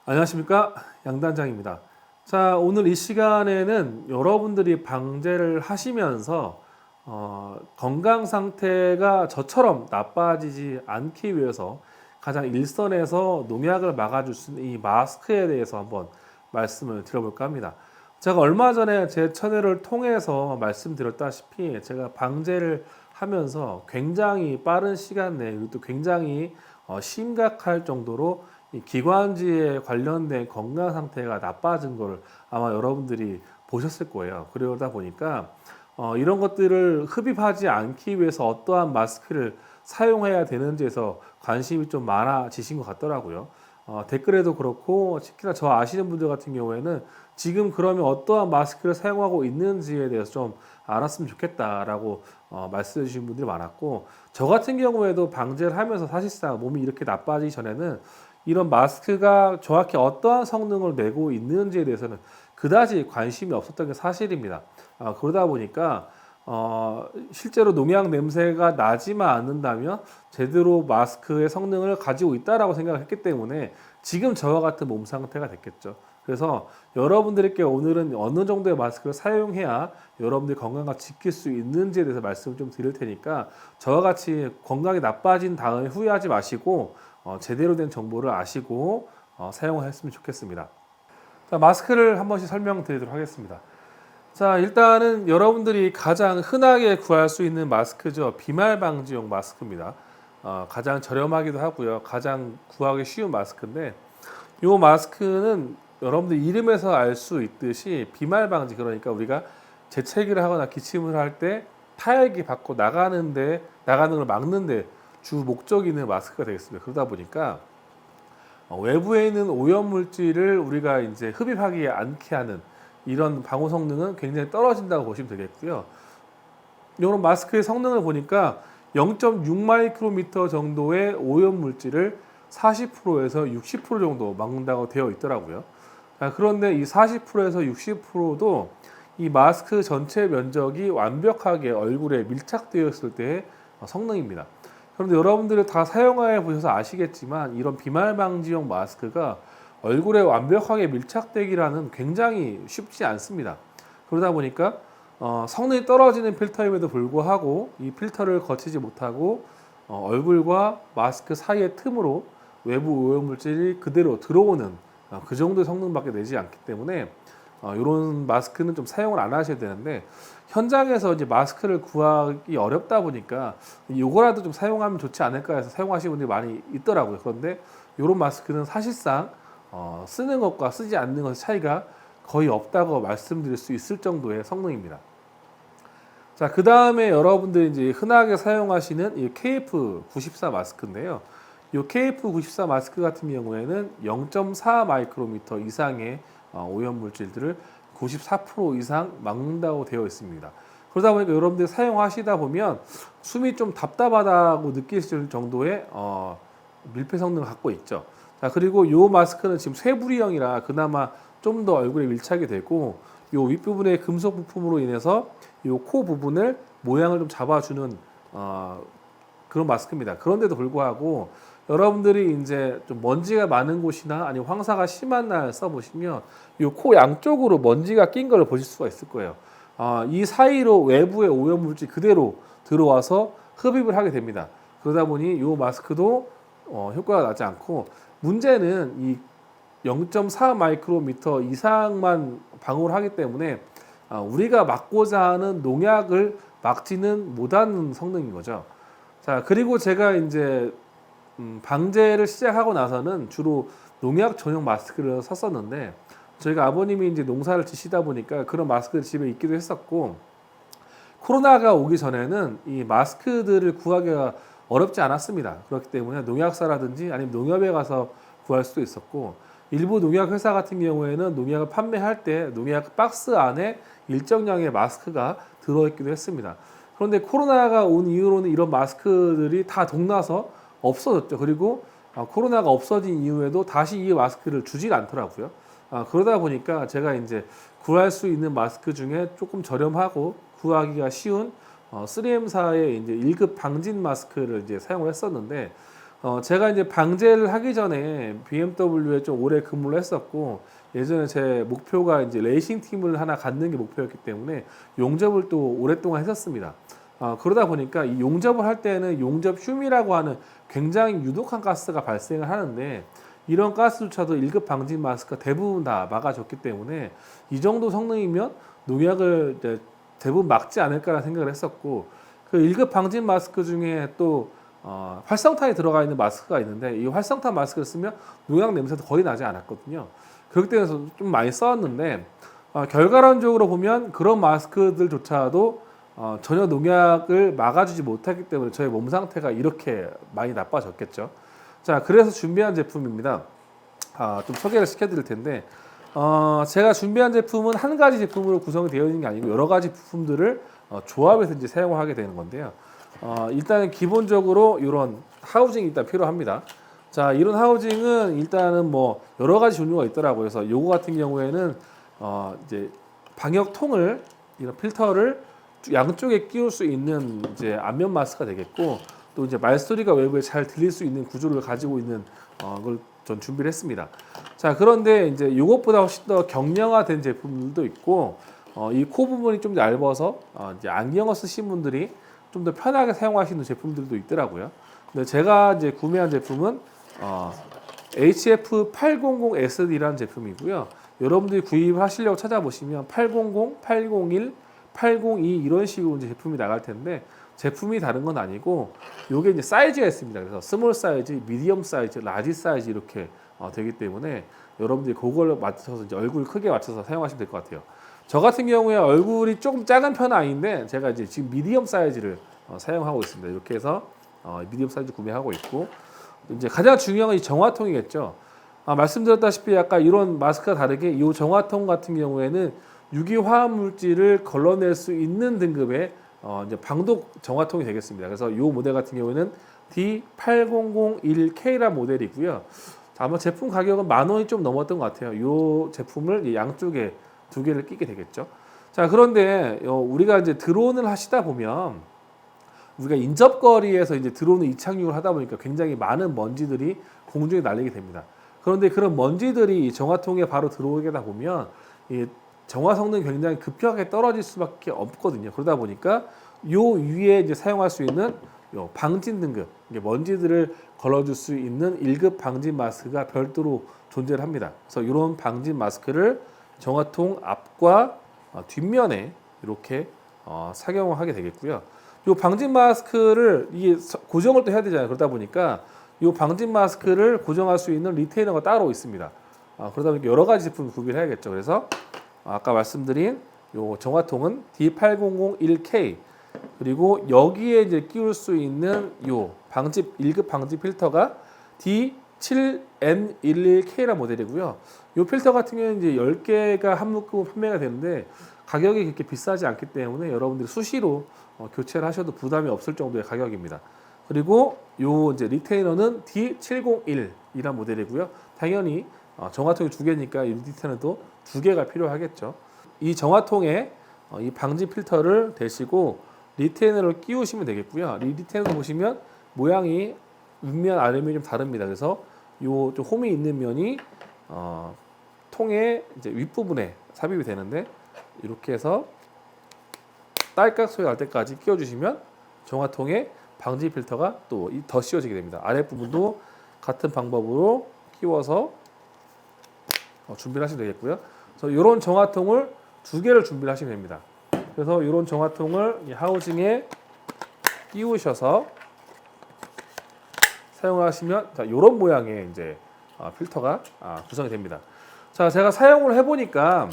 안녕하십니까, 양단장입니다. 자, 오늘 이 시간에는 여러분들이 방제를 하시면서 건강 상태가 저처럼 나빠지지 않기 위해서 가장 일선에서 농약을 막아줄 수 있는 이 마스크에 대해서 한번 말씀을 드려볼까 합니다. 제가 얼마 전에 제 채널을 통해서 말씀드렸다시피 제가 방제를 하면서 굉장히 빠른 시간 내에 또 굉장히 심각할 정도로 이 기관지에 관련된 건강 상태가 나빠진 걸 아마 여러분들이 보셨을 거예요. 그러다 보니까 이런 것들을 흡입하지 않기 위해서 어떠한 마스크를 사용해야 되는지에서 관심이 좀 많아지신 것 같더라고요. 댓글에도 그렇고 특히나 저 아시는 분들 같은 경우에는 지금 그러면 어떠한 마스크를 사용하고 있는지에 대해서 좀 알았으면 좋겠다라고 말씀해 주신 분들이 많았고, 저 같은 경우에도 방제를 하면서 사실상 몸이 이렇게 나빠지기 전에는 이런 마스크가 정확히 어떠한 성능을 내고 있는지에 대해서는 그다지 관심이 없었던 게 사실입니다. 그러다 보니까 실제로 농약 냄새가 나지만 않는다면 제대로 마스크의 성능을 가지고 있다라고 생각을 했기 때문에 지금 저와 같은 몸 상태가 됐겠죠. 그래서 여러분들께 오늘은 어느 정도의 마스크를 사용해야 여러분들이 건강을 지킬 수 있는지에 대해서 말씀을 좀 드릴 테니까 저와 같이 건강이 나빠진 다음에 후회하지 마시고 제대로 된 정보를 아시고 사용을 했으면 좋겠습니다. 자, 마스크를 한 번씩 설명드리도록 하겠습니다. 자, 일단은 여러분들이 가장 흔하게 구할 수 있는 마스크죠. 비말 방지용 마스크입니다. 가장 저렴하기도 하고요. 가장 구하기 쉬운 마스크인데, 이 마스크는 여러분들 이름에서 알 수 있듯이 비말 방지, 그러니까 우리가 재채기를 하거나 기침을 할 때 타액이 밖으로 나가는 걸 막는데 주 목적이 있는 마스크가 되겠습니다. 그러다 보니까 외부에 있는 오염 물질을 우리가 이제 흡입하지 않게 하는 이런 방호 성능은 굉장히 떨어진다고 보시면 되겠고요. 이런 마스크의 성능을 보니까 0.6 마이크로미터 정도의 오염 물질을 40%에서 60% 정도 막는다고 되어 있더라고요. 그런데 이 40%에서 60%도 이 마스크 전체 면적이 완벽하게 얼굴에 밀착되었을 때의 성능입니다. 그런데 여러분들이 다 사용해 보셔서 아시겠지만 이런 비말 방지용 마스크가 얼굴에 완벽하게 밀착되기라는 굉장히 쉽지 않습니다. 그러다 보니까 성능이 떨어지는 필터임에도 불구하고 이 필터를 거치지 못하고 얼굴과 마스크 사이의 틈으로 외부 오염물질이 그대로 들어오는 그 정도의 성능밖에 내지 않기 때문에 이런 마스크는 좀 사용을 안 하셔야 되는데, 현장에서 이제 마스크를 구하기 어렵다 보니까 이거라도 좀 사용하면 좋지 않을까 해서 사용하시는 분들이 많이 있더라고요. 그런데 이런 마스크는 사실상 쓰는 것과 쓰지 않는 것의 차이가 거의 없다고 말씀드릴 수 있을 정도의 성능입니다. 자, 그 다음에 여러분들이 이제 흔하게 사용하시는 이 KF94 마스크인데요. 이 KF94 마스크 같은 경우에는 0.4 마이크로미터 이상의 오염 물질들을 94% 이상 막는다고 되어 있습니다. 그러다 보니까 여러분들이 사용하시다 보면 숨이 좀 답답하다고 느끼실 정도의 밀폐 성능을 갖고 있죠. 자, 그리고 이 마스크는 지금 쇠부리형이라 그나마 좀 더 얼굴에 밀착이 되고, 이 윗부분의 금속 부품으로 인해서 이 코 부분을 모양을 좀 잡아주는 그런 마스크입니다. 그런데도 불구하고 여러분들이 이제 좀 먼지가 많은 곳이나 아니면 황사가 심한 날 써보시면 이 코 양쪽으로 먼지가 낀 걸 보실 수가 있을 거예요. 이 사이로 외부의 오염물질 그대로 들어와서 흡입을 하게 됩니다. 그러다 보니 이 마스크도 효과가 나지 않고, 문제는 이 0.4 마이크로미터 이상만 방호를 하기 때문에 우리가 막고자 하는 농약을 막지는 못하는 성능인 거죠. 자, 그리고 제가 이제 방제를 시작하고 나서는 주로 농약 전용 마스크를 썼었는데, 저희가 아버님이 이제 농사를 지시다 보니까 그런 마스크를 집에 있기도 했었고, 코로나가 오기 전에는 이 마스크들을 구하기가 어렵지 않았습니다. 그렇기 때문에 농약사라든지 아니면 농협에 가서 구할 수도 있었고, 일부 농약 회사 같은 경우에는 농약을 판매할 때 농약 박스 안에 일정량의 마스크가 들어있기도 했습니다. 그런데 코로나가 온 이후로는 이런 마스크들이 다 동나서 없어졌죠. 그리고 코로나가 없어진 이후에도 다시 이 마스크를 주질 않더라고요. 그러다 보니까 제가 이제 구할 수 있는 마스크 중에 조금 저렴하고 구하기가 쉬운 3M사의 이제 1급 방진 마스크를 이제 사용을 했었는데, 제가 이제 방제를 하기 전에 BMW에 좀 오래 근무를 했었고 예전에 제 목표가 이제 레이싱 팀을 하나 갖는 게 목표였기 때문에 용접을 또 오랫동안 했었습니다. 그러다 보니까 이 용접을 할 때는 용접 휴미라고 하는 굉장히 유독한 가스가 발생을 하는데 이런 가스조차도 1급 방진 마스크가 대부분 다 막아줬기 때문에 이 정도 성능이면 농약을 이제 대부분 막지 않을까라는 생각을 했었고 그 1급 방진 마스크 중에 또 활성탄이 들어가 있는 마스크가 있는데 이 활성탄 마스크를 쓰면 농약 냄새도 거의 나지 않았거든요. 그렇기 때문에 좀 많이 써왔는데 결과론적으로 보면 그런 마스크들조차도 전혀 농약을 막아주지 못하기 때문에 저의 몸 상태가 이렇게 많이 나빠졌겠죠. 자, 그래서 준비한 제품입니다. 좀 소개를 시켜드릴 텐데 제가 준비한 제품은 한 가지 제품으로 구성이 되어 있는 게 아니고 여러 가지 부품들을 조합해서 이제 사용을 하게 되는 건데요. 일단은 기본적으로 이런 하우징이 일단 필요합니다. 자, 이런 하우징은 일단은 뭐 여러 가지 종류가 있더라고요. 그래서 요거 같은 경우에는 이제 방역통을 이런 필터를 양쪽에 끼울 수 있는 이제 안면 마스크가 되겠고 또 이제 말소리가 외부에 잘 들릴 수 있는 구조를 가지고 있는 걸 전 준비를 했습니다. 자, 그런데 이제 요것보다 훨씬 더 경량화된 제품들도 있고 이 코 부분이 좀 얇아서 이제 안경을 쓰신 분들이 좀 더 편하게 사용하시는 제품들도 있더라고요. 근데 제가 이제 구매한 제품은 HF800SD라는 제품이고요. 여러분들이 구입하시려고 찾아보시면 800, 801, 802 이런 식으로 이제 제품이 나갈 텐데 제품이 다른 건 아니고 요게 이제 사이즈가 있습니다. 그래서 스몰 사이즈, 미디엄 사이즈, 라지 사이즈 이렇게 되기 때문에 여러분들이 그걸 맞춰서 이제 얼굴 크게 맞춰서 사용하시면 될 것 같아요. 저 같은 경우에 얼굴이 조금 작은 편은 아닌데 제가 이제 지금 미디엄 사이즈를 사용하고 있습니다. 이렇게 해서 미디엄 사이즈 구매하고 있고 이제 가장 중요한 건 이 정화통이겠죠. 말씀드렸다시피 아까 이런 마스크가 다르게 이 정화통 같은 경우에는 유기화합 물질을 걸러낼 수 있는 등급의 이제 방독 정화통이 되겠습니다. 그래서 이 모델 같은 경우에는 D8001K라는 모델이고요. 아마 제품 가격은 10,000원이 좀 넘었던 것 같아요. 이 제품을 양쪽에 두 개를 끼게 되겠죠. 자, 그런데 우리가 이제 드론을 하시다 보면 우리가 인접거리에서 이제 드론을 이착륙을 하다 보니까 굉장히 많은 먼지들이 공중에 날리게 됩니다. 그런데 그런 먼지들이 정화통에 바로 들어오게 되다 보면 이 정화 성능이 굉장히 급격하게 떨어질 수밖에 없거든요. 그러다 보니까 요 위에 이제 사용할 수 있는 요 방진 등급, 먼지들을 걸러줄 수 있는 1급 방진 마스크가 별도로 존재를 합니다. 그래서 이런 방진 마스크를 정화통 앞과 뒷면에 이렇게 착용을 하게 되겠고요. 이 방진 마스크를 이게 고정을 또 해야 되잖아요. 그러다 보니까 이 방진 마스크를 고정할 수 있는 리테이너가 따로 있습니다. 그러다 보니까 여러 가지 제품을 구비를 해야겠죠. 그래서 아까 말씀드린 요 정화통은 D8001K 그리고 여기에 이제 끼울 수 있는 요 1급 방지 필터가 D7N11K라는 모델이고요. 요 필터 같은 경우는 이제 10개가 한 묶음 판매가 되는데 가격이 그렇게 비싸지 않기 때문에 여러분들이 수시로 교체를 하셔도 부담이 없을 정도의 가격입니다. 그리고 요 이제 리테이너는 D701이라는 모델이고요. 당연히 정화통이 두 개니까 이 리테이너도 두 개가 필요하겠죠. 이 정화통에 이 방지 필터를 대시고 리테이너를 끼우시면 되겠고요. 이 리테이너 보시면 모양이 윗면 아래면이 좀 다릅니다. 그래서 요 좀 홈이 있는 면이 통의 이제 윗부분에 삽입이 되는데 이렇게 해서 딸깍 소리 날 때까지 끼워주시면 정화통에 방지 필터가 또 더 씌워지게 됩니다. 아랫부분도 같은 방법으로 끼워서 준비를 하시면 되겠고요. 그래서 이런 정화통을 두 개를 준비를 하시면 됩니다. 그래서 이런 정화통을 이 하우징에 끼우셔서 사용을 하시면 자, 이런 모양의 이제 필터가 구성이 됩니다. 자, 제가 사용을 해보니까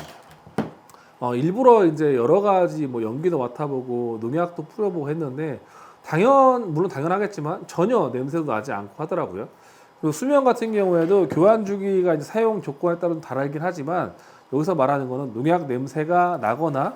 일부러 이제 여러 가지 뭐 연기도 맡아보고 농약도 뿌려보고 했는데 물론 당연하겠지만 전혀 냄새도 나지 않고 하더라고요. 그리고 수명 같은 경우에도 교환 주기가 이제 사용 조건에 따라 다르긴 하지만 여기서 말하는 거는 농약 냄새가 나거나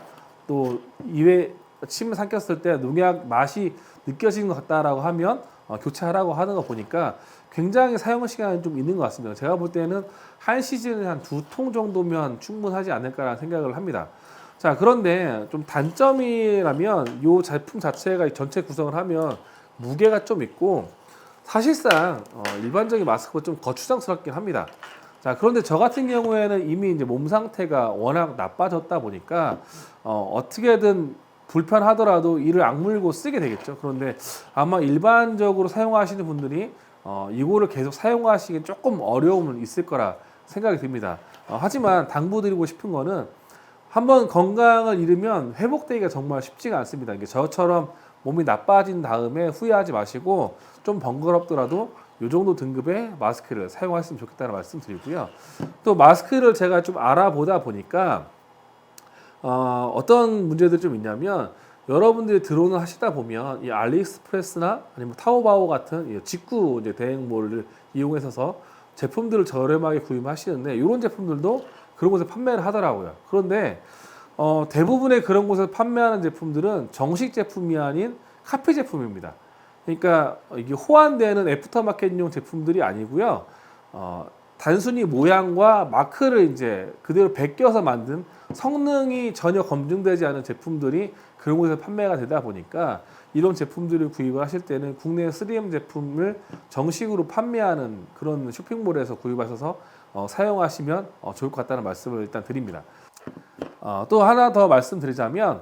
또 입에 침을 삼켰을 때 농약 맛이 느껴지는 것 같다라고 하면 교체하라고 하는 거 보니까 굉장히 사용 시간이 좀 있는 것 같습니다. 제가 볼 때는 한 시즌에 한 2통 정도면 충분하지 않을까라는 생각을 합니다. 자, 그런데 좀 단점이라면 이 제품 자체가 전체 구성을 하면 무게가 좀 있고 사실상 일반적인 마스크보다 좀 거추장스럽긴 합니다. 자, 그런데 저 같은 경우에는 이미 이제 몸 상태가 워낙 나빠졌다 보니까 어떻게든 불편하더라도 이를 악물고 쓰게 되겠죠. 그런데 아마 일반적으로 사용하시는 분들이 이거를 계속 사용하시기 조금 어려움은 있을 거라 생각이 듭니다. 하지만 당부드리고 싶은 거는 한번 건강을 잃으면 회복되기가 정말 쉽지가 않습니다. 이게 저처럼 몸이 나빠진 다음에 후회하지 마시고 좀 번거롭더라도 이 정도 등급의 마스크를 사용하셨으면 좋겠다는 말씀 드리고요. 또 마스크를 제가 좀 알아보다 보니까 어떤 문제들이 좀 있냐면 여러분들이 드론을 하시다 보면 이 알리익스프레스나 아니면 타오바오 같은 직구 이제 대행몰을 이용해서 제품들을 저렴하게 구입하시는데 이런 제품들도 그런 곳에 판매를 하더라고요. 그런데 대부분의 그런 곳에서 판매하는 제품들은 정식 제품이 아닌 카피 제품입니다. 그러니까 이게 호환되는 애프터마켓용 제품들이 아니고요. 단순히 모양과 마크를 이제 그대로 베껴서 만든 성능이 전혀 검증되지 않은 제품들이 그런 곳에서 판매가 되다 보니까 이런 제품들을 구입을 하실 때는 국내 3M 제품을 정식으로 판매하는 그런 쇼핑몰에서 구입하셔서 사용하시면 좋을 것 같다는 말씀을 일단 드립니다. 또 하나 더 말씀드리자면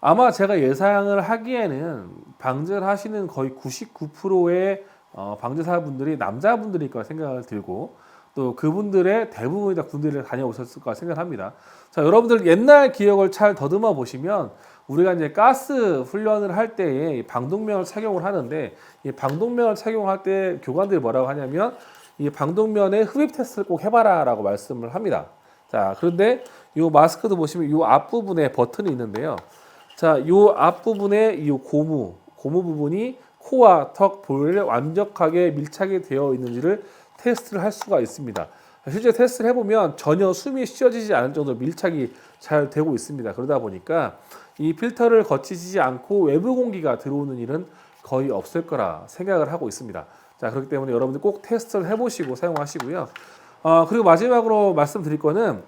아마 제가 예상을 하기에는 방제를 하시는 거의 99%의 방제사분들이 남자분들일 거라 생각을 들고 또 그분들의 대부분이 다 군대를 다녀오셨을 거라 생각합니다. 자, 여러분들 옛날 기억을 잘 더듬어 보시면 우리가 이제 가스 훈련을 할 때에 방독면을 착용을 하는데 이 방독면을 착용할 때 교관들이 뭐라고 하냐면 이 방독면의 흡입 테스트를 꼭 해봐라라고 말씀을 합니다. 자, 그런데 이 마스크도 보시면 이 앞부분에 버튼이 있는데요. 자, 이 앞부분에 이 고무 부분이 코와 턱, 볼에 완벽하게 밀착이 되어 있는지를 테스트를 할 수가 있습니다. 실제 테스트를 해보면 전혀 숨이 쉬어지지 않을 정도로 밀착이 잘 되고 있습니다. 그러다 보니까 이 필터를 거치지 않고 외부 공기가 들어오는 일은 거의 없을 거라 생각을 하고 있습니다. 자, 그렇기 때문에 여러분들 꼭 테스트를 해보시고 사용하시고요. 그리고 마지막으로 말씀드릴 거는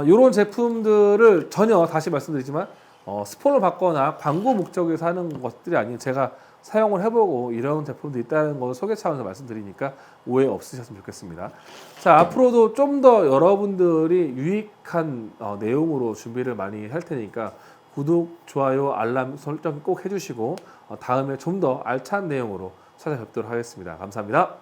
이런 제품들을 전혀 다시 말씀드리지만 스폰을 받거나 광고 목적에서 하는 것들이 아닌 제가 사용을 해보고 이런 제품도 있다는 것을 소개 차원에서 말씀드리니까 오해 없으셨으면 좋겠습니다. 자, 앞으로도 좀 더 여러분들이 유익한 내용으로 준비를 많이 할 테니까 구독, 좋아요, 알람 설정 꼭 해주시고 다음에 좀 더 알찬 내용으로 찾아뵙도록 하겠습니다. 감사합니다.